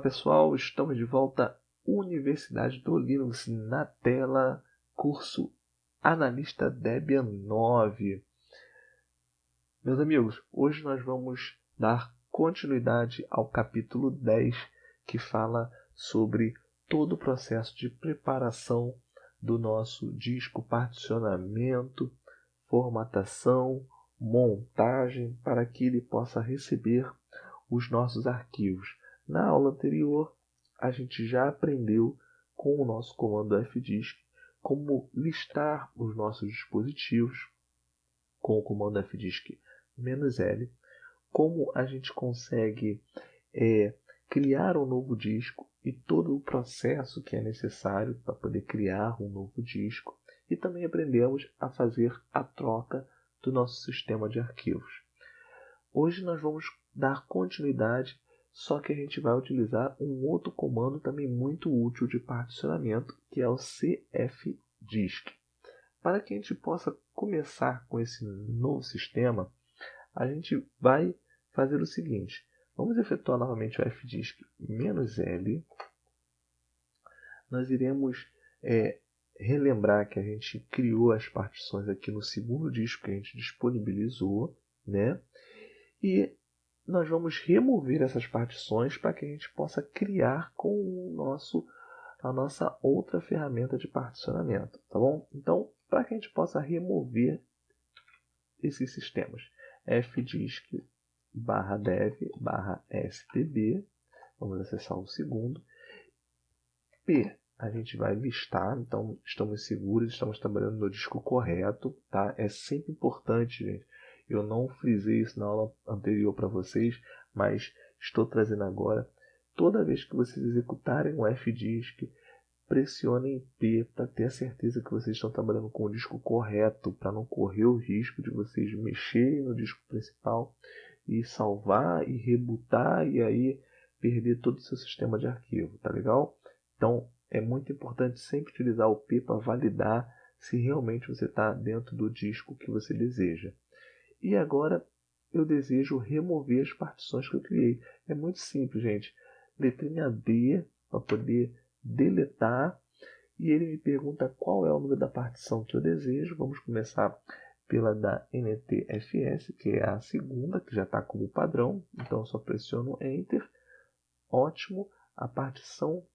pessoal, estamos de volta. Universidade do Linux na tela, curso Analista Debian 9. Meus amigos, hoje nós vamos dar continuidade ao capítulo 10, que fala sobre todo o processo de preparação do nosso disco, particionamento, formatação, montagem, para que ele possa receber os nossos arquivos. Na aula anterior, a gente já aprendeu com o nosso comando fdisk como listar os nossos dispositivos com o comando fdisk -L, como a gente consegue criar um novo disco e todo o processo que é necessário para poder criar um novo disco, e também aprendemos a fazer a troca do nosso sistema de arquivos. Hoje nós vamos dar continuidade, só que a gente vai utilizar um outro comando também muito útil de particionamento, que é o cfdisk. Para que a gente possa começar com esse novo sistema, a gente vai fazer o seguinte: vamos efetuar novamente o fdisk -L. Nós iremos relembrar que a gente criou as partições aqui no segundo disco que a gente disponibilizou, né? E nós vamos remover essas partições para que a gente possa criar com a nossa outra ferramenta de particionamento, tá bom? Então, para que a gente possa remover esses sistemas, fdisk /dev/stb, vamos acessar o segundo, p, a gente vai listar, então estamos seguros, estamos trabalhando no disco correto, tá? É sempre importante, gente. Eu não frisei isso na aula anterior para vocês, mas estou trazendo agora. Toda vez que vocês executarem o fdisk, pressionem P para ter a certeza que vocês estão trabalhando com o disco correto, para não correr o risco de vocês mexerem no disco principal e salvar e rebootar e aí perder todo o seu sistema de arquivo, tá legal? Então é muito importante sempre utilizar o P para validar se realmente você está dentro do disco que você deseja. E agora eu desejo remover as partições que eu criei. É muito simples, gente. Letrinha D para poder deletar. E ele me pergunta qual é o número da partição que eu desejo. Vamos começar pela da NTFS, que é a segunda, que já está como padrão. Então eu só pressiono Enter. Ótimo. A partição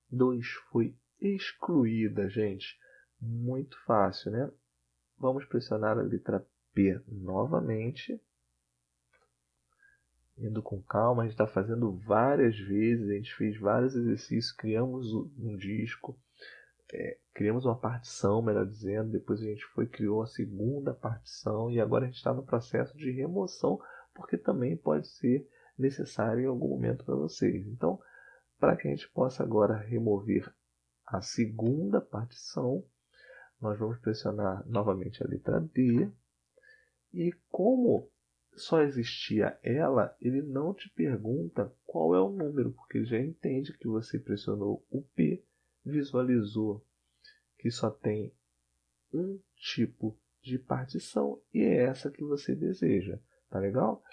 2 foi excluída, gente. Muito fácil, né? Vamos pressionar a letra P novamente, indo com calma. A gente está fazendo várias vezes, a gente fez vários exercícios, criamos um disco, criamos uma partição, melhor dizendo, depois a gente criou a segunda partição e agora a gente está no processo de remoção, porque também pode ser necessário em algum momento para vocês. Então, para que a gente possa agora remover a segunda partição, nós vamos pressionar novamente a letra D. E como só existia ela, ele não te pergunta qual é o número, porque ele já entende que você pressionou o P, visualizou que só tem um tipo de partição e é essa que você deseja. Tá legal?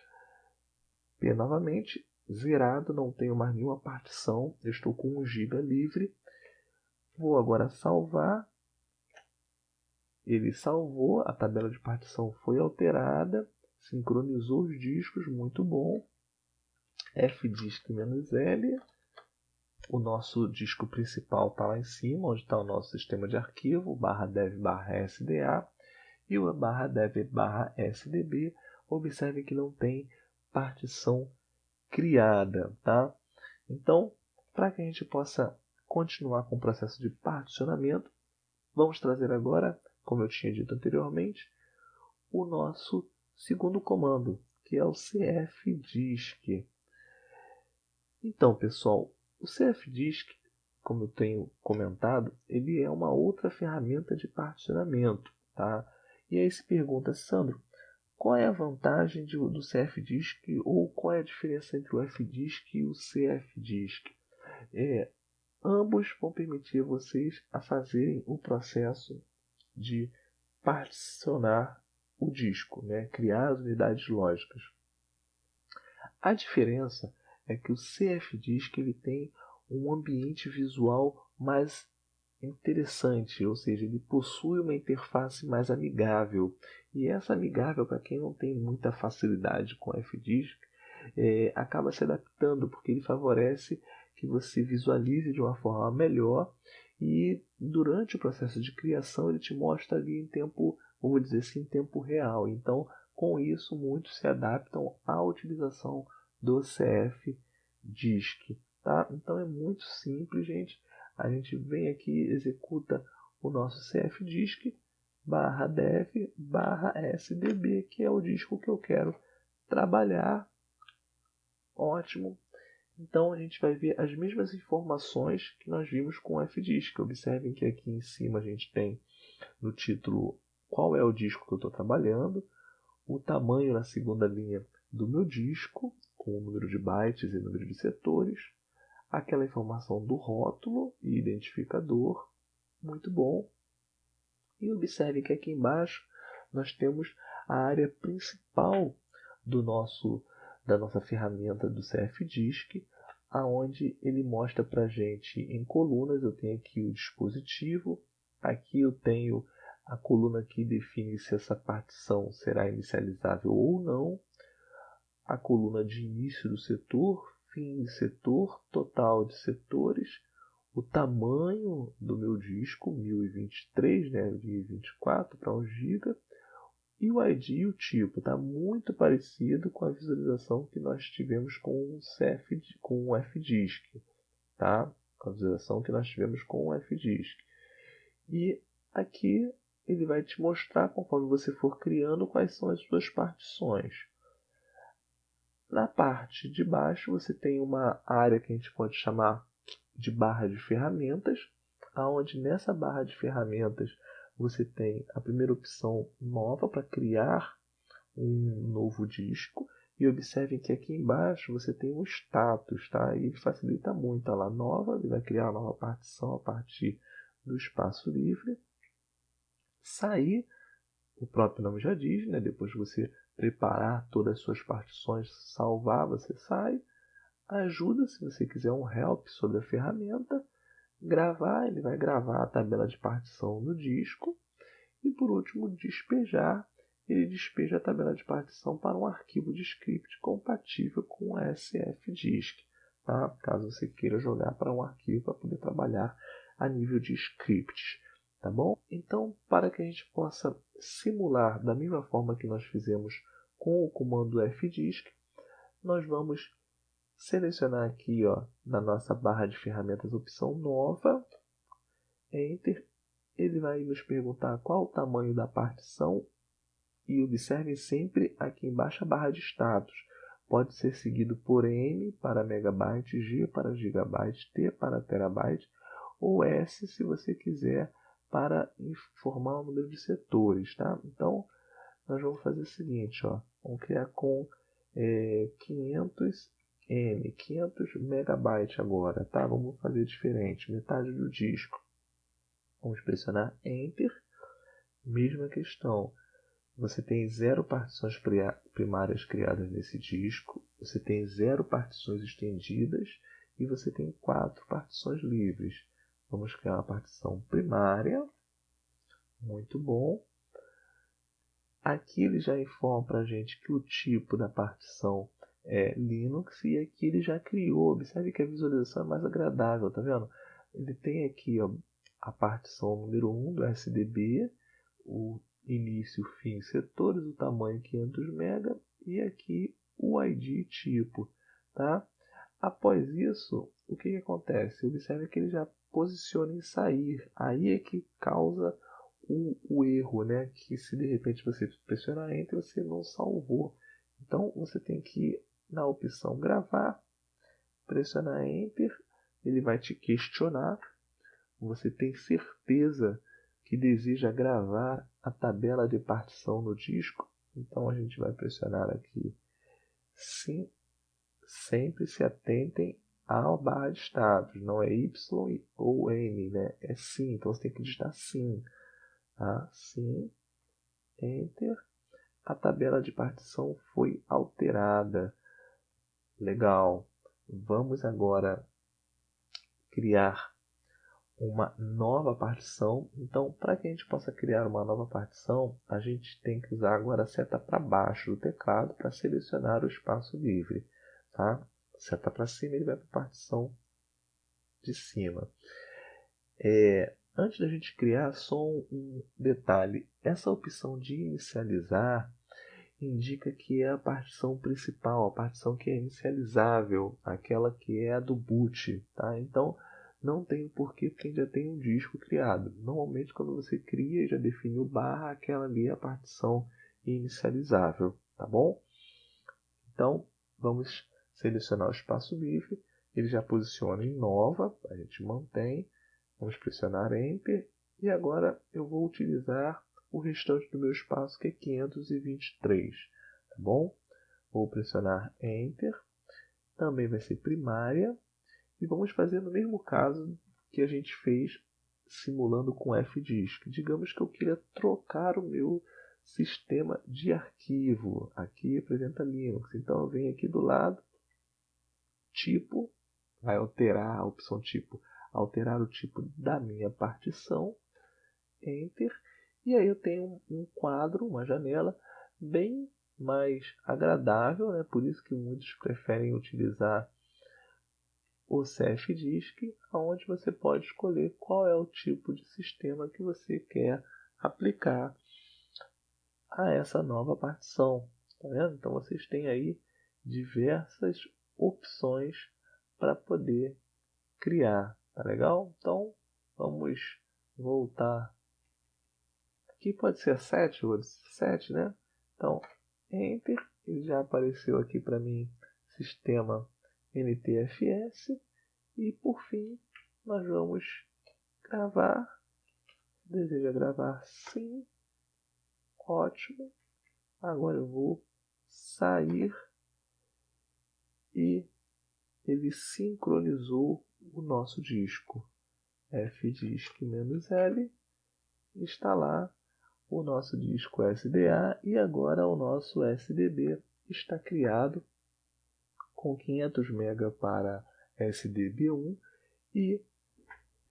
P novamente, zerado, não tenho mais nenhuma partição, eu estou com 1 GB livre. Vou agora salvar. Ele salvou, a tabela de partição foi alterada, sincronizou os discos, muito bom. fdisk -L, o nosso disco principal está lá em cima, onde está o nosso sistema de arquivo, /dev/sda, e o /dev/sdb, observe que não tem partição criada, tá? Então, para que a gente possa continuar com o processo de particionamento, vamos trazer agora, como eu tinha dito anteriormente, o nosso segundo comando, que é o cfdisk. Então, pessoal, o cfdisk, como eu tenho comentado, ele é uma outra ferramenta de particionamento, tá? E aí se pergunta, Sandro, qual é a vantagem do cfdisk ou qual é a diferença entre o fdisk e o cfdisk? Ambos vão permitir vocês a fazerem o processo de particionar o disco, né? Criar as unidades lógicas. A diferença é que o CFDisk ele tem um ambiente visual mais interessante, ou seja, ele possui uma interface mais amigável. E essa amigável, para quem não tem muita facilidade com FDisk, acaba se adaptando, porque ele favorece que você visualize de uma forma melhor e durante o processo de criação ele te mostra ali em tempo, vamos dizer assim, em tempo real. Então, com isso, muitos se adaptam à utilização do CFDisk. Tá? Então é muito simples, gente. A gente vem aqui, executa o nosso CFDisk /dev /sdb, que é o disco que eu quero trabalhar. Ótimo. Então a gente vai ver as mesmas informações que nós vimos com o FDisk. Observem que aqui em cima a gente tem no título qual é o disco que eu estou trabalhando, o tamanho na segunda linha do meu disco, com o número de bytes e número de setores, aquela informação do rótulo e identificador, muito bom. E observe que aqui embaixo nós temos a área principal da nossa ferramenta do CFDisk, aonde ele mostra para a gente em colunas. Eu tenho aqui o dispositivo, aqui eu tenho a coluna que define se essa partição será inicializável ou não, a coluna de início do setor, fim de setor, total de setores, o tamanho do meu disco, 1023, né, 1024 para 1 GB, e o ID e o tipo. Está muito parecido com a visualização que nós tivemos com o FDisk. Tá? Com a visualização que nós tivemos com o FDisk. E aqui ele vai te mostrar, conforme você for criando, quais são as suas partições. Na parte de baixo você tem uma área que a gente pode chamar de barra de ferramentas, aonde nessa barra de ferramentas você tem a primeira opção nova para criar um novo disco. E observem que aqui embaixo você tem um status, tá? E ele facilita muito. Tá lá, nova, ele vai criar uma nova partição a partir do espaço livre. Sair, o próprio nome já diz, né? Depois de você preparar todas as suas partições, salvar, você sai. Ajuda, se você quiser um help sobre a ferramenta. Gravar, ele vai gravar a tabela de partição no disco. E por último, despejar, ele despeja a tabela de partição para um arquivo de script compatível com o SFDisk, tá? Caso você queira jogar para um arquivo para poder trabalhar a nível de scripts, tá bom? Então, para que a gente possa simular da mesma forma que nós fizemos com o comando fdisk, nós vamos selecionar aqui, ó, na nossa barra de ferramentas, opção nova, Enter. Ele vai nos perguntar qual o tamanho da partição e observem sempre aqui embaixo a barra de status. Pode ser seguido por M para megabyte, G para gigabyte, T para terabyte ou S se você quiser para informar o número de setores, tá? Então, nós vamos fazer o seguinte, ó, vamos criar com 500 M, 500 megabytes agora, tá? Vamos fazer diferente, metade do disco. Vamos pressionar Enter. Mesma questão. Você tem 0 partições primárias criadas nesse disco. Você tem 0 partições estendidas. E você tem 4 partições livres. Vamos criar uma partição primária. Muito bom. Aqui ele já informa para a gente que o tipo da partição é Linux. E aqui ele já criou. Observe que a visualização é mais agradável. Tá vendo? Ele tem aqui, ó, a partição número 1 do SDB, o início, fim, setores, o tamanho 500 MB e aqui o ID tipo, tá? Após isso, o que acontece? Observe que ele já posiciona em sair, aí é que causa o erro, né? Que se de repente você pressionar Enter, você não salvou. Então você tem que ir na opção gravar, pressionar Enter, ele vai te questionar. Você tem certeza que deseja gravar a tabela de partição no disco? Então a gente vai pressionar aqui sim. Sempre se atentem à barra de status, não é Y ou N, né? É sim, então você tem que digitar sim. Tá? Sim, Enter. A tabela de partição foi alterada. Legal. vamos agora criar uma nova partição. Então, para que a gente possa criar uma nova partição, a gente tem que usar agora a seta para baixo do teclado para selecionar o espaço livre. Tá? Seta para cima, ele vai para a partição de cima. Antes da gente criar, só um detalhe. Essa opção de inicializar indica que é a partição principal, a partição que é inicializável, aquela que é a do boot. Tá? Então, não tem porquê, porque já tem um disco criado. Normalmente, quando você cria e já define o barra, aquela ali é a partição inicializável. Tá bom? Então, vamos selecionar o espaço livre. Ele já posiciona em nova, a gente mantém. Vamos pressionar Enter. E agora eu vou utilizar o restante do meu espaço, que é 523. Tá bom? Vou pressionar Enter. Também vai ser primária. E vamos fazer no mesmo caso que a gente fez simulando com FDisk. Digamos que eu queira trocar o meu sistema de arquivo. Aqui apresenta Linux. Então eu venho aqui do lado, tipo, vai alterar a opção tipo, alterar o tipo da minha partição, Enter. E aí eu tenho um quadro, uma janela bem mais agradável, né? Por isso que muitos preferem utilizar o CFDisk, onde você pode escolher qual é o tipo de sistema que você quer aplicar a essa nova partição. Tá vendo? Então vocês têm aí diversas opções para poder criar. Tá legal? Então vamos voltar. Aqui pode ser 7 ou 7, né? Então, Enter. Ele já apareceu aqui para mim, sistema NTFS. E por fim, nós vamos gravar. Deseja gravar? Sim. Ótimo. Agora eu vou sair e ele sincronizou o nosso disco. FDisk-L, instalar o nosso disco SDA e agora o nosso SDB está criado com 500 MB para SDB1 e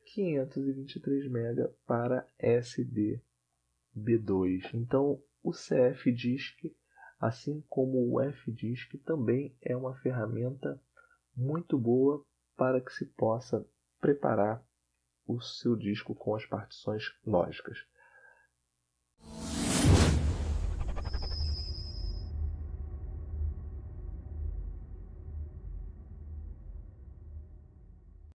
523 MB para SDB2. Então, o CFDisk, assim como o FDisk, também é uma ferramenta muito boa para que se possa preparar o seu disco com as partições lógicas.